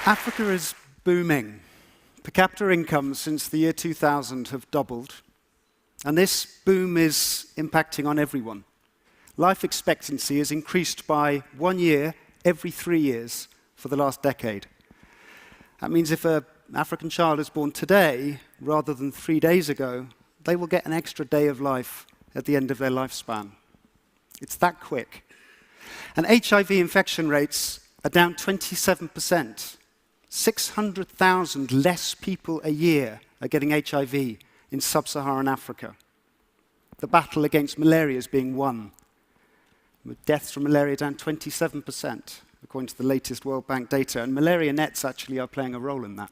Africa is booming. Per capita incomes since the year 2000 have doubled, and this boom is impacting on everyone. Life expectancy has increased by 1 year every 3 years for the last decade. That means if an African child is born today rather than 3 days ago, they will get an extra day of life at the end of their lifespan. It's that quick. And HIV infection rates are down 27%. 600,000 less people a year are getting HIV in sub-Saharan Africa. The battle against malaria is being won, with deaths from malaria down 27%, according to the latest World Bank data, and malaria nets actually are playing a role in that.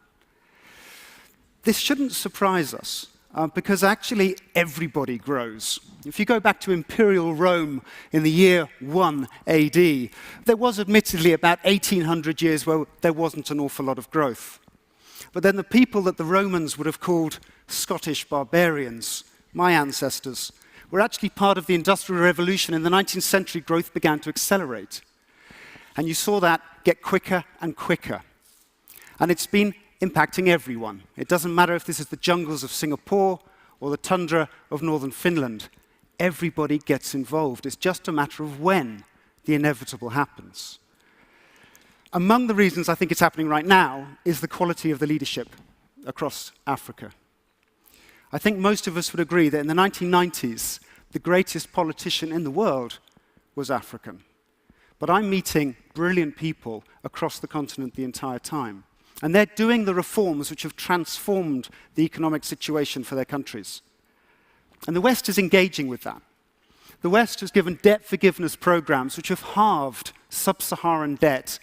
This shouldn't surprise us, because actually everybody grows. If you go back to Imperial Rome in the year 1 AD, there was admittedly about 1,800 years where there wasn't an awful lot of growth. But then the people that the Romans would have called Scottish barbarians, my ancestors, were actually part of the Industrial Revolution. In the 19th century, growth began to accelerate. And you saw that get quicker and quicker. And it's been impacting everyone. It doesn't matter if this is the jungles of Singapore or the tundra of northern Finland. Everybody gets involved. It's just a matter of when the inevitable happens. Among the reasons I think it's happening right now is the quality of the leadership across Africa. I think most of us would agree that in the 1990s, the greatest politician in the world was African. But I'm meeting brilliant people across the continent the entire time. And they're doing the reforms which have transformed the economic situation for their countries. And the West is engaging with that. The West has given debt forgiveness programs which have halved sub-Saharan debt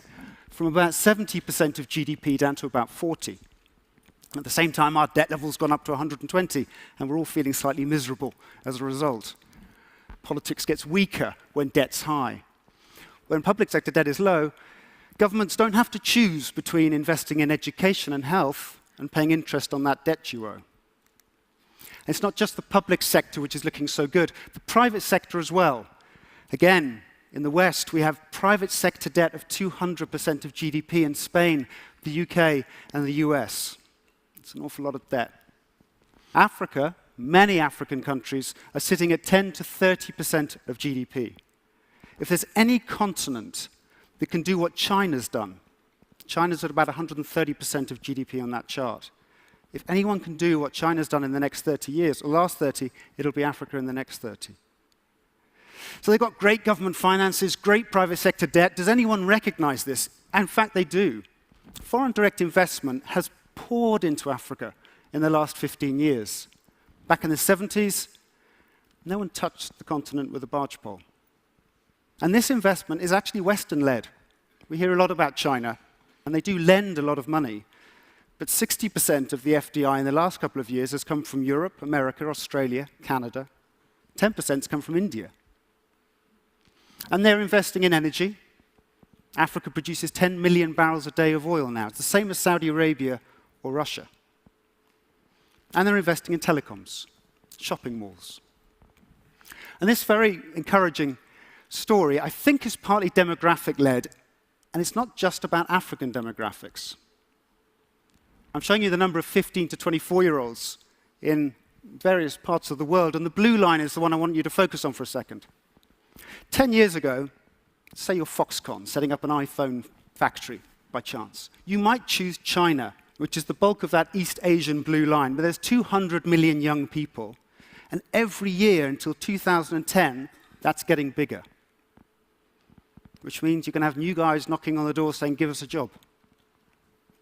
from about 70% of GDP down to about 40%. At the same time, our debt level's gone up to 120, and we're all feeling slightly miserable as a result. Politics gets weaker when debt's high. When public sector debt is low, governments don't have to choose between investing in education and health and paying interest on that debt you owe. It's not just the public sector which is looking so good, the private sector as well. Again, in the West, we have private sector debt of 200% of GDP in Spain, the UK, and the US. It's an awful lot of debt. Africa, many African countries, are sitting at 10 to 30% of GDP. If there's any continent that can do what China's done, China's at about 130% of GDP on that chart. If anyone can do what China's done in the next 30 years, or last 30, it'll be Africa in the next 30. So they've got great government finances, great private sector debt. Does anyone recognize this? In fact, they do. Foreign direct investment has poured into Africa in the last 15 years. Back in the 70s, no one touched the continent with a barge pole. And this investment is actually Western-led. We hear a lot about China, and they do lend a lot of money. But 60% of the FDI in the last couple of years has come from Europe, America, Australia, Canada. 10% has come from India. And they're investing in energy. Africa produces 10 million barrels a day of oil now. It's the same as Saudi Arabia or Russia. And they're investing in telecoms, shopping malls. And this very encouraging story, I think, is partly demographic-led, and it's not just about African demographics. I'm showing you the number of 15 to 24-year-olds in various parts of the world, and the blue line is the one I want you to focus on for a second. 10 years ago, say you're Foxconn, setting up an iPhone factory by chance. You might choose China, which is the bulk of that East Asian blue line, but there's 200 million young people, and every year until 2010, that's getting bigger. Which means you can have new guys knocking on the door saying, give us a job.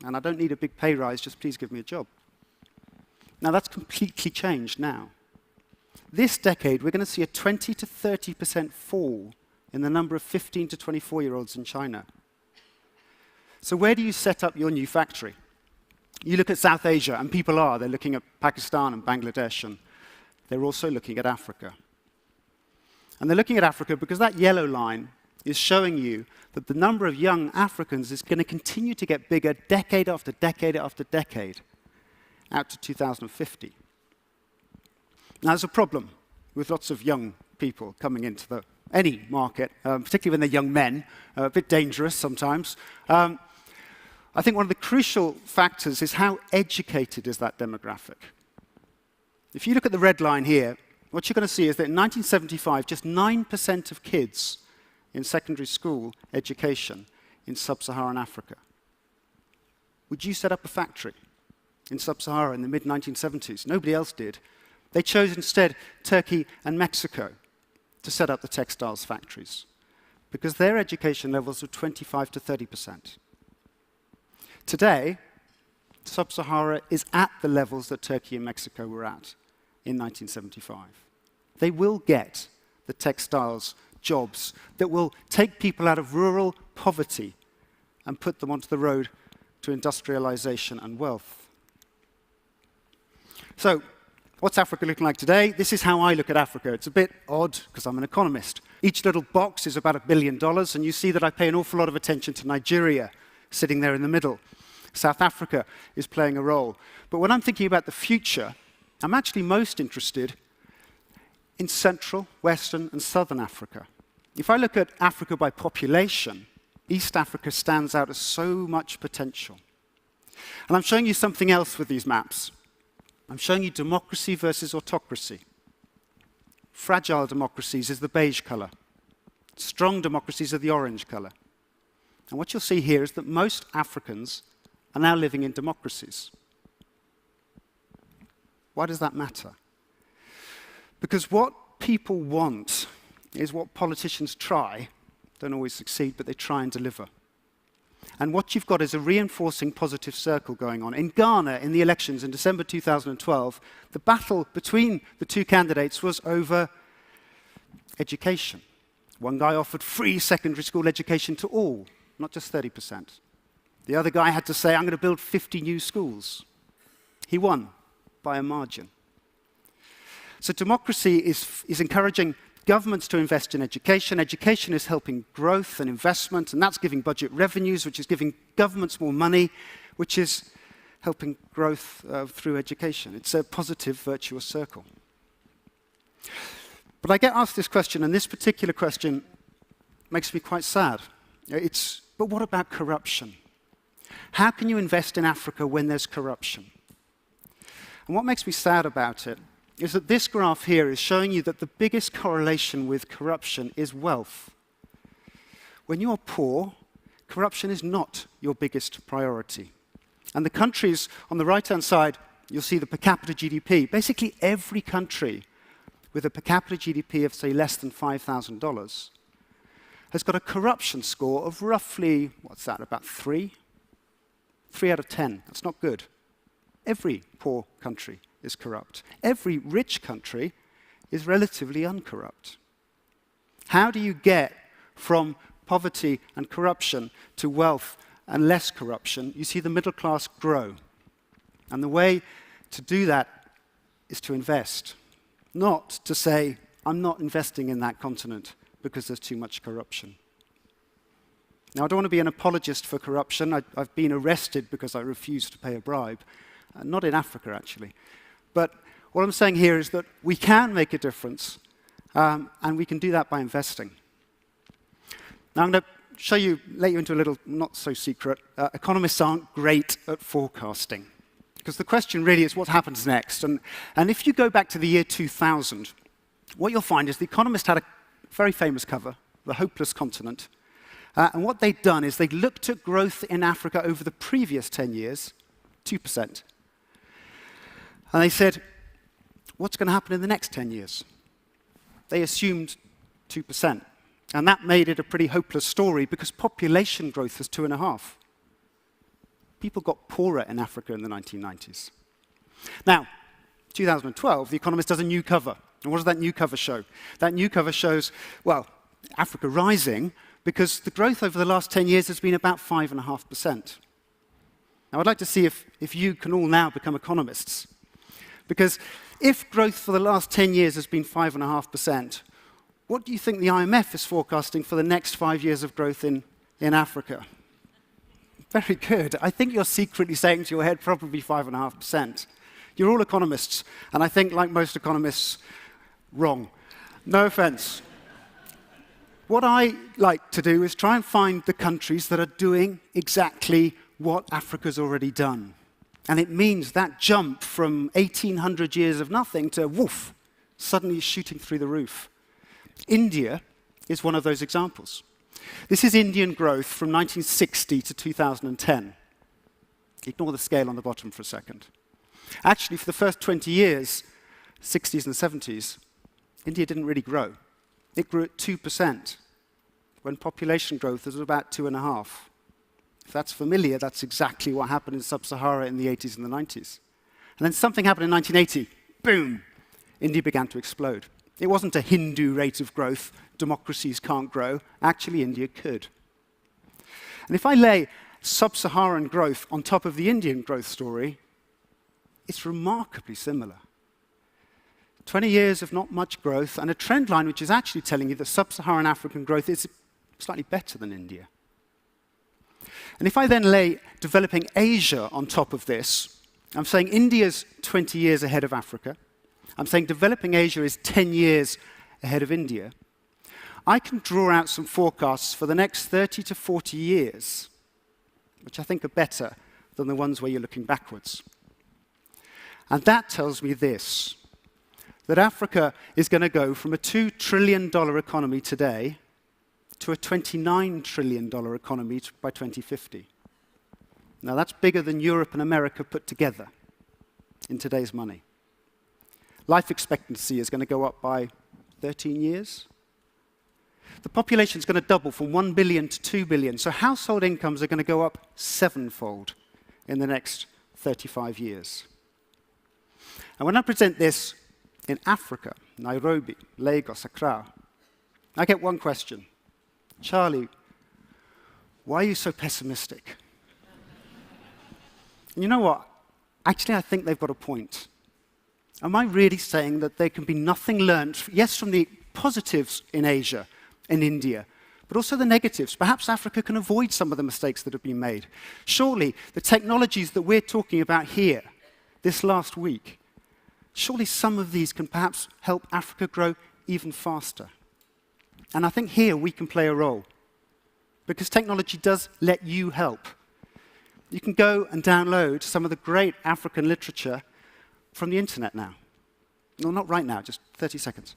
And I don't need a big pay rise, just please give me a job. Now that's completely changed now. This decade, we're going to see a 20 to 30% fall in the number of 15 to 24-year-olds in China. So where do you set up your new factory? You look at South Asia, and people are. They're looking at Pakistan and Bangladesh, and they're also looking at Africa. And they're looking at Africa because that yellow line is showing you that the number of young Africans is going to continue to get bigger decade after decade after decade, out to 2050. Now, there's a problem with lots of young people coming into any market, particularly when they're young men, a bit dangerous sometimes. I think one of the crucial factors is how educated is that demographic. If you look at the red line here, what you're going to see is that in 1975, just 9% of kids in secondary school education in sub-Saharan Africa. Would you set up a factory in sub-Sahara in the mid-1970s? Nobody else did. They chose instead Turkey and Mexico to set up the textiles factories because their education levels were 25 to 30%. Today, sub-Sahara is at the levels that Turkey and Mexico were at in 1975. They will get the textiles jobs that will take people out of rural poverty and put them onto the road to industrialization and wealth. So, what's Africa looking like today? This is how I look at Africa. It's a bit odd because I'm an economist. Each little box is about $1 billion, and you see that I pay an awful lot of attention to Nigeria, sitting there in the middle. South Africa is playing a role. But when I'm thinking about the future, I'm actually most interested in Central, Western, and Southern Africa. If I look at Africa by population, East Africa stands out as so much potential. And I'm showing you something else with these maps. I'm showing you democracy versus autocracy. Fragile democracies is the beige color. Strong democracies are the orange color. And what you'll see here is that most Africans are now living in democracies. Why does that matter? Because what people want is what politicians try, don't always succeed, but they try and deliver. And what you've got is a reinforcing positive circle going on. In Ghana, in the elections in December 2012, the battle between the two candidates was over education. One guy offered free secondary school education to all, not just 30%. The other guy had to say, I'm going to build 50 new schools. He won by a margin. So democracy is encouraging governments to invest in education. Education is helping growth and investment, and that's giving budget revenues, which is giving governments more money, which is helping growth through education. It's a positive, virtuous circle. But I get asked this question, and this particular question makes me quite sad. But what about corruption? How can you invest in Africa when there's corruption? And what makes me sad about it is that this graph here is showing you that the biggest correlation with corruption is wealth. When you're poor, corruption is not your biggest priority. And the countries on the right-hand side, you'll see the per capita GDP. Basically, every country with a per capita GDP of, say, less than $5,000 has got a corruption score of roughly, what's that, about 3? 3 out of 10. That's not good. Every poor country is corrupt. Every rich country is relatively uncorrupt. How do you get from poverty and corruption to wealth and less corruption? You see the middle class grow. And the way to do that is to invest, not to say, I'm not investing in that continent because there's too much corruption. Now, I don't want to be an apologist for corruption. I've been arrested because I refused to pay a bribe. Not in Africa, actually. But what I'm saying here is that we can make a difference, and we can do that by investing. Now, I'm going to show you, let you into a little not-so-secret. Economists aren't great at forecasting, because the question really is what happens next. And if you go back to the year 2000, what you'll find is the Economist had a very famous cover, The Hopeless Continent. And what they'd done is they'd looked at growth in Africa over the previous 10 years, 2%. And they said, what's going to happen in the next 10 years? They assumed 2%. And that made it a pretty hopeless story because population growth was 2.5. People got poorer in Africa in the 1990s. Now, 2012, The Economist does a new cover. And what does that new cover show? That new cover shows, well, Africa rising because the growth over the last 10 years has been about 5.5%. Now, I'd like to see if you can all now become economists. Because if growth for the last 10 years has been 5.5%, what do you think the IMF is forecasting for the next 5 years of growth in Africa? Very good. I think you're secretly saying to your head probably 5.5%. You're all economists, and I think, like most economists, wrong. No offense. What I like to do is try and find the countries that are doing exactly what Africa's already done. And it means that jump from 1,800 years of nothing to, woof, suddenly shooting through the roof. India is one of those examples. This is Indian growth from 1960 to 2010. Ignore the scale on the bottom for a second. Actually, for the first 20 years, 60s and 70s, India didn't really grow. It grew at 2%, when population growth was about 2.5%. If that's familiar, that's exactly what happened in Sub-Sahara in the 80s and the 90s. And then something happened in 1980. Boom! India began to explode. It wasn't a Hindu rate of growth. Democracies can't grow. Actually, India could. And if I lay Sub-Saharan growth on top of the Indian growth story, it's remarkably similar. 20 years of not much growth, and a trend line which is actually telling you that Sub-Saharan African growth is slightly better than India. And if I then lay developing Asia on top of this, I'm saying India's 20 years ahead of Africa. I'm saying developing Asia is 10 years ahead of India. I can draw out some forecasts for the next 30 to 40 years, which I think are better than the ones where you're looking backwards. And that tells me this, that Africa is going to go from a $2 trillion economy today to a $29 trillion economy by 2050. Now, that's bigger than Europe and America put together in today's money. Life expectancy is going to go up by 13 years. The population is going to double from 1 billion to 2 billion, so household incomes are going to go up 7-fold in the next 35 years. And when I present this in Africa, Nairobi, Lagos, Accra, I get one question. Charlie, why are you so pessimistic? And you know what? Actually, I think they've got a point. Am I really saying that there can be nothing learned, yes, from the positives in Asia, in India, but also the negatives? Perhaps Africa can avoid some of the mistakes that have been made. Surely the technologies that we're talking about here this last week, surely some of these can perhaps help Africa grow even faster. And I think here we can play a role, because technology does let you help. You can go and download some of the great African literature from the internet now. No, not right now, just 30 seconds.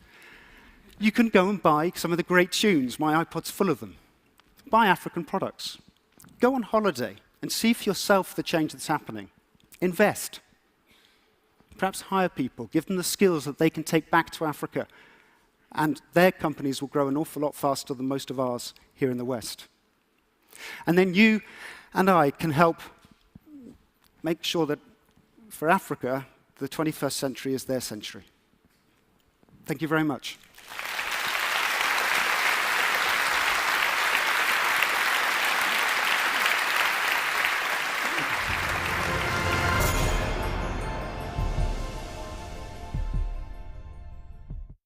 You can go and buy some of the great tunes. My iPod's full of them. Buy African products. Go on holiday and see for yourself the change that's happening. Invest. Perhaps hire people, give them the skills that they can take back to Africa, and their companies will grow an awful lot faster than most of ours here in the West. And then you and I can help make sure that for Africa, the 21st century is their century. Thank you very much.